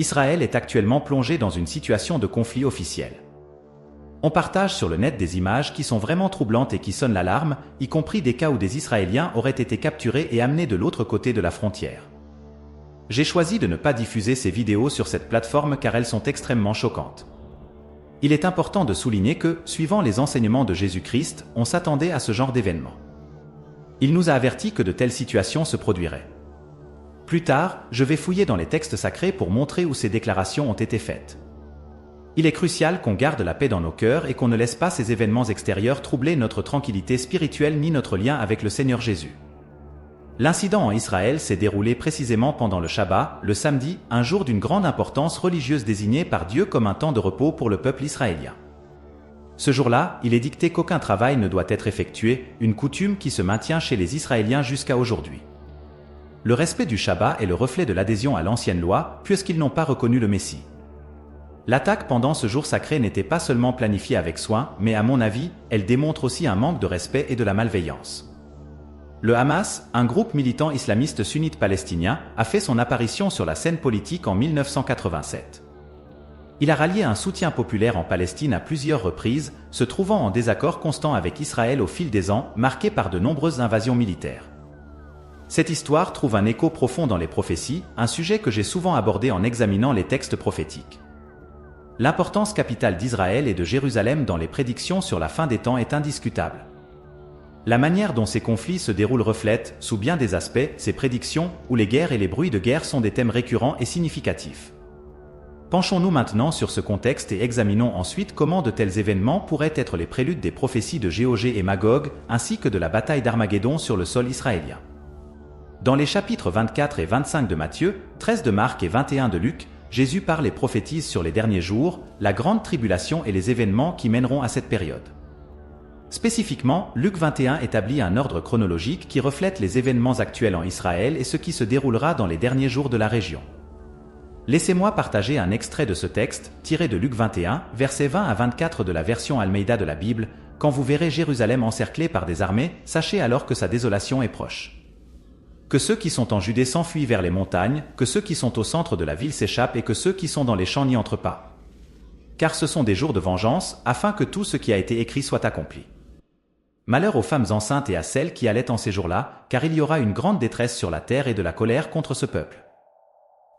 Israël est actuellement plongé dans une situation de conflit officiel. On partage sur le net des images qui sont vraiment troublantes et qui sonnent l'alarme, y compris des cas où des Israéliens auraient été capturés et amenés de l'autre côté de la frontière. J'ai choisi de ne pas diffuser ces vidéos sur cette plateforme car elles sont extrêmement choquantes. Il est important de souligner que, suivant les enseignements de Jésus-Christ, on s'attendait à ce genre d'événement. Il nous a averti que de telles situations se produiraient. Plus tard, je vais fouiller dans les textes sacrés pour montrer où ces déclarations ont été faites. Il est crucial qu'on garde la paix dans nos cœurs et qu'on ne laisse pas ces événements extérieurs troubler notre tranquillité spirituelle ni notre lien avec le Seigneur Jésus. L'incident en Israël s'est déroulé précisément pendant le Shabbat, le samedi, un jour d'une grande importance religieuse désigné par Dieu comme un temps de repos pour le peuple israélien. Ce jour-là, il est dicté qu'aucun travail ne doit être effectué, une coutume qui se maintient chez les Israéliens jusqu'à aujourd'hui. Le respect du Shabbat est le reflet de l'adhésion à l'ancienne loi, puisqu'ils n'ont pas reconnu le Messie. L'attaque pendant ce jour sacré n'était pas seulement planifiée avec soin, mais à mon avis, elle démontre aussi un manque de respect et de la malveillance. Le Hamas, un groupe militant islamiste sunnite palestinien, a fait son apparition sur la scène politique en 1987. Il a rallié un soutien populaire en Palestine à plusieurs reprises, se trouvant en désaccord constant avec Israël au fil des ans, marqué par de nombreuses invasions militaires. Cette histoire trouve un écho profond dans les prophéties, un sujet que j'ai souvent abordé en examinant les textes prophétiques. L'importance capitale d'Israël et de Jérusalem dans les prédictions sur la fin des temps est indiscutable. La manière dont ces conflits se déroulent reflète, sous bien des aspects, ces prédictions, où les guerres et les bruits de guerre sont des thèmes récurrents et significatifs. Penchons-nous maintenant sur ce contexte et examinons ensuite comment de tels événements pourraient être les préludes des prophéties de Gog et Magog, ainsi que de la bataille d'Armageddon sur le sol israélien. Dans les chapitres 24 et 25 de Matthieu, 13 de Marc et 21 de Luc, Jésus parle et prophétise sur les derniers jours, la grande tribulation et les événements qui mèneront à cette période. Spécifiquement, Luc 21 établit un ordre chronologique qui reflète les événements actuels en Israël et ce qui se déroulera dans les derniers jours de la région. Laissez-moi partager un extrait de ce texte, tiré de Luc 21, versets 20 à 24 de la version Almeida de la Bible. « Quand vous verrez Jérusalem encerclée par des armées, sachez alors que sa désolation est proche. Que ceux qui sont en Judée s'enfuient vers les montagnes, que ceux qui sont au centre de la ville s'échappent et que ceux qui sont dans les champs n'y entrent pas. Car ce sont des jours de vengeance, afin que tout ce qui a été écrit soit accompli. Malheur aux femmes enceintes et à celles qui allaitent en ces jours-là, car il y aura une grande détresse sur la terre et de la colère contre ce peuple.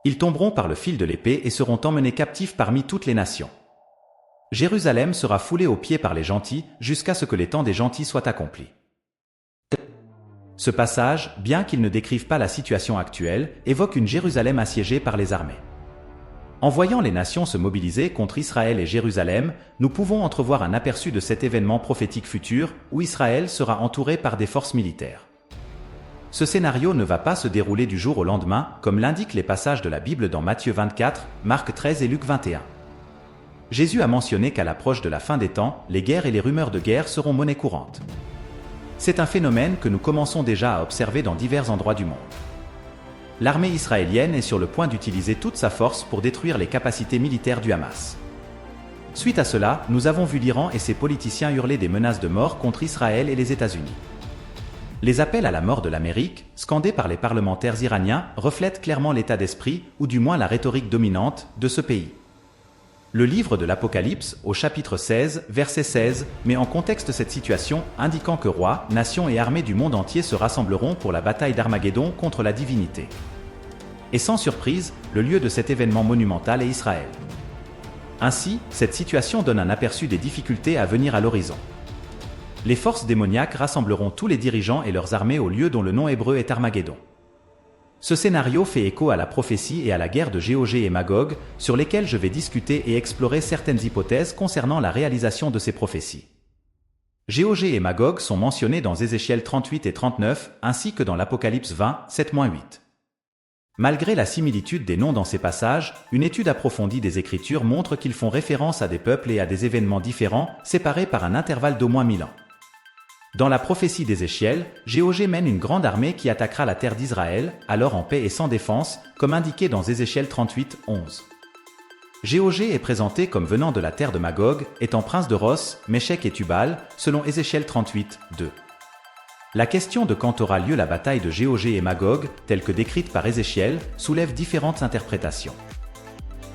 Ils tomberont par le fil de l'épée et seront emmenés captifs parmi toutes les nations. Jérusalem sera foulée aux pieds par les gentils, jusqu'à ce que les temps des gentils soient accomplis. » Ce passage, bien qu'il ne décrive pas la situation actuelle, évoque une Jérusalem assiégée par les armées. En voyant les nations se mobiliser contre Israël et Jérusalem, nous pouvons entrevoir un aperçu de cet événement prophétique futur, où Israël sera entouré par des forces militaires. Ce scénario ne va pas se dérouler du jour au lendemain, comme l'indiquent les passages de la Bible dans Matthieu 24, Marc 13 et Luc 21. Jésus a mentionné qu'à l'approche de la fin des temps, les guerres et les rumeurs de guerre seront monnaie courante. C'est un phénomène que nous commençons déjà à observer dans divers endroits du monde. L'armée israélienne est sur le point d'utiliser toute sa force pour détruire les capacités militaires du Hamas. Suite à cela, nous avons vu l'Iran et ses politiciens hurler des menaces de mort contre Israël et les États-Unis. Les appels à la mort de l'Amérique, scandés par les parlementaires iraniens, reflètent clairement l'état d'esprit, ou du moins la rhétorique dominante, de ce pays. Le livre de l'Apocalypse, au chapitre 16, verset 16, met en contexte cette situation, indiquant que rois, nations et armées du monde entier se rassembleront pour la bataille d'Armageddon contre la divinité. Et sans surprise, le lieu de cet événement monumental est Israël. Ainsi, cette situation donne un aperçu des difficultés à venir à l'horizon. Les forces démoniaques rassembleront tous les dirigeants et leurs armées au lieu dont le nom hébreu est Armageddon. Ce scénario fait écho à la prophétie et à la guerre de Gog et Magog, sur lesquelles je vais discuter et explorer certaines hypothèses concernant la réalisation de ces prophéties. Gog et Magog sont mentionnés dans Ézéchiel 38 et 39, ainsi que dans l'Apocalypse 20, 7-8. Malgré la similitude des noms dans ces passages, une étude approfondie des Écritures montre qu'ils font référence à des peuples et à des événements différents, séparés par un intervalle d'au moins 1000 ans. Dans la prophétie d'Ézéchiel, Gog mène une grande armée qui attaquera la terre d'Israël, alors en paix et sans défense, comme indiqué dans Ézéchiel 38, 11. Gog est présenté comme venant de la terre de Magog, étant prince de Ros, Méchec et Tubal, selon Ézéchiel 38, 2. La question de quand aura lieu la bataille de Gog et Magog, telle que décrite par Ézéchiel, soulève différentes interprétations.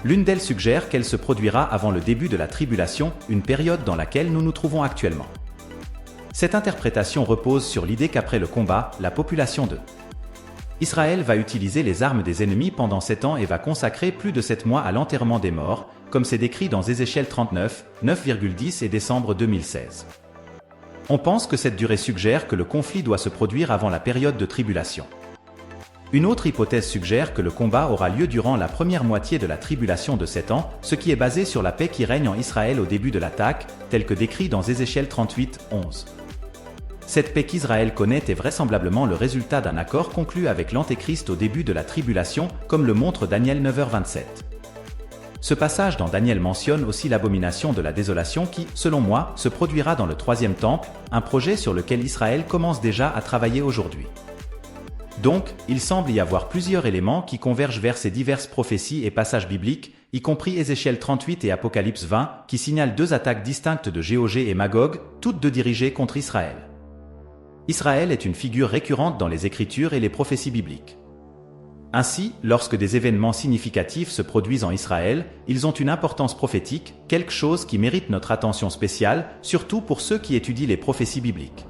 L'une d'elles suggère qu'elle se produira avant le début de la tribulation, une période dans laquelle nous nous trouvons actuellement. Cette interprétation repose sur l'idée qu'après le combat, la population de Israël va utiliser les armes des ennemis pendant 7 ans et va consacrer plus de 7 mois à l'enterrement des morts, comme c'est décrit dans Ézéchiel 39, 9,10 et décembre 2016. On pense que cette durée suggère que le conflit doit se produire avant la période de tribulation. Une autre hypothèse suggère que le combat aura lieu durant la première moitié de la tribulation de 7 ans, ce qui est basé sur la paix qui règne en Israël au début de l'attaque, tel que décrit dans Ézéchiel 38, 11. Cette paix qu'Israël connaît est vraisemblablement le résultat d'un accord conclu avec l'Antéchrist au début de la tribulation, comme le montre Daniel 9h27. Ce passage dans Daniel mentionne aussi l'abomination de la désolation qui, selon moi, se produira dans le troisième temple, un projet sur lequel Israël commence déjà à travailler aujourd'hui. Donc, il semble y avoir plusieurs éléments qui convergent vers ces diverses prophéties et passages bibliques, y compris Ézéchiel 38 et Apocalypse 20, qui signalent 2 attaques distinctes de Gog et Magog, toutes 2 dirigées contre Israël. Israël est une figure récurrente dans les Écritures et les prophéties bibliques. Ainsi, lorsque des événements significatifs se produisent en Israël, ils ont une importance prophétique, quelque chose qui mérite notre attention spéciale, surtout pour ceux qui étudient les prophéties bibliques.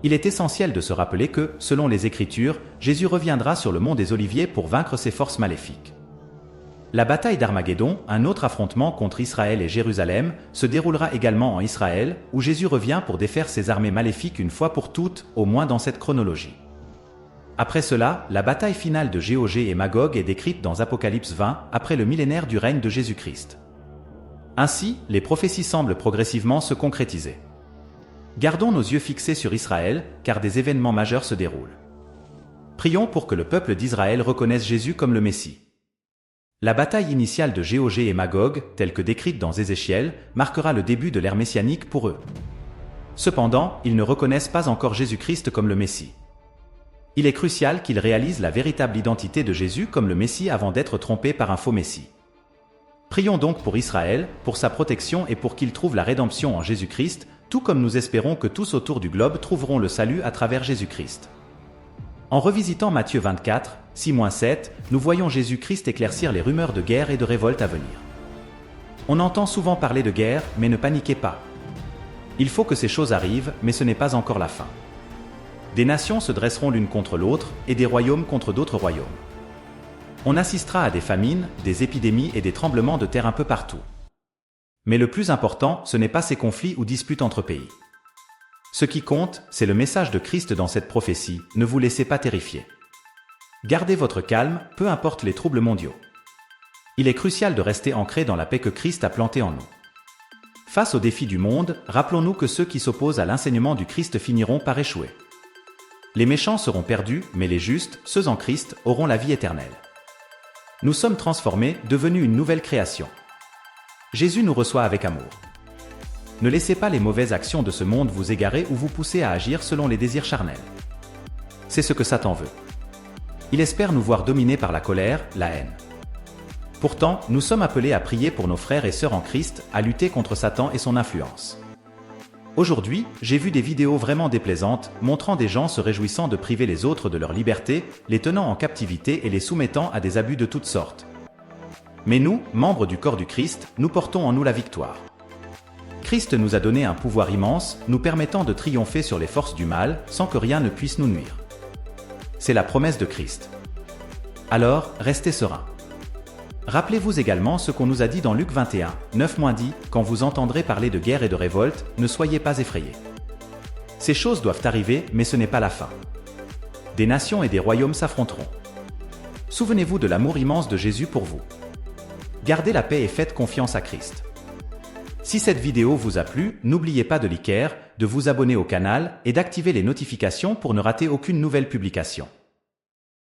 Il est essentiel de se rappeler que, selon les Écritures, Jésus reviendra sur le mont des Oliviers pour vaincre ses forces maléfiques. La bataille d'Armageddon, un autre affrontement contre Israël et Jérusalem, se déroulera également en Israël, où Jésus revient pour défaire ses armées maléfiques une fois pour toutes, au moins dans cette chronologie. Après cela, la bataille finale de Gog et Magog est décrite dans Apocalypse 20, après le millénaire du règne de Jésus-Christ. Ainsi, les prophéties semblent progressivement se concrétiser. Gardons nos yeux fixés sur Israël, car des événements majeurs se déroulent. Prions pour que le peuple d'Israël reconnaisse Jésus comme le Messie. La bataille initiale de Gog et Magog, telle que décrite dans Ézéchiel, marquera le début de l'ère messianique pour eux. Cependant, ils ne reconnaissent pas encore Jésus-Christ comme le Messie. Il est crucial qu'ils réalisent la véritable identité de Jésus comme le Messie avant d'être trompés par un faux Messie. Prions donc pour Israël, pour sa protection et pour qu'il trouve la rédemption en Jésus-Christ, tout comme nous espérons que tous autour du globe trouveront le salut à travers Jésus-Christ. En revisitant Matthieu 24, 6-7, nous voyons Jésus-Christ éclaircir les rumeurs de guerre et de révolte à venir. On entend souvent parler de guerre, mais ne paniquez pas. Il faut que ces choses arrivent, mais ce n'est pas encore la fin. Des nations se dresseront l'une contre l'autre, et des royaumes contre d'autres royaumes. On assistera à des famines, des épidémies et des tremblements de terre un peu partout. Mais le plus important, ce n'est pas ces conflits ou disputes entre pays. Ce qui compte, c'est le message de Christ dans cette prophétie, ne vous laissez pas terrifier. Gardez votre calme, peu importe les troubles mondiaux. Il est crucial de rester ancré dans la paix que Christ a plantée en nous. Face aux défis du monde, rappelons-nous que ceux qui s'opposent à l'enseignement du Christ finiront par échouer. Les méchants seront perdus, mais les justes, ceux en Christ, auront la vie éternelle. Nous sommes transformés, devenus une nouvelle création. Jésus nous reçoit avec amour. Ne laissez pas les mauvaises actions de ce monde vous égarer ou vous pousser à agir selon les désirs charnels. C'est ce que Satan veut. Il espère nous voir dominés par la colère, la haine. Pourtant, nous sommes appelés à prier pour nos frères et sœurs en Christ, à lutter contre Satan et son influence. Aujourd'hui, j'ai vu des vidéos vraiment déplaisantes, montrant des gens se réjouissant de priver les autres de leur liberté, les tenant en captivité et les soumettant à des abus de toutes sortes. Mais nous, membres du corps du Christ, nous portons en nous la victoire. Christ nous a donné un pouvoir immense, nous permettant de triompher sur les forces du mal, sans que rien ne puisse nous nuire. C'est la promesse de Christ. Alors, restez sereins. Rappelez-vous également ce qu'on nous a dit dans Luc 21, 9-10, quand vous entendrez parler de guerre et de révolte, ne soyez pas effrayés. Ces choses doivent arriver, mais ce n'est pas la fin. Des nations et des royaumes s'affronteront. Souvenez-vous de l'amour immense de Jésus pour vous. Gardez la paix et faites confiance à Christ. Si cette vidéo vous a plu, n'oubliez pas de liker, de vous abonner au canal et d'activer les notifications pour ne rater aucune nouvelle publication.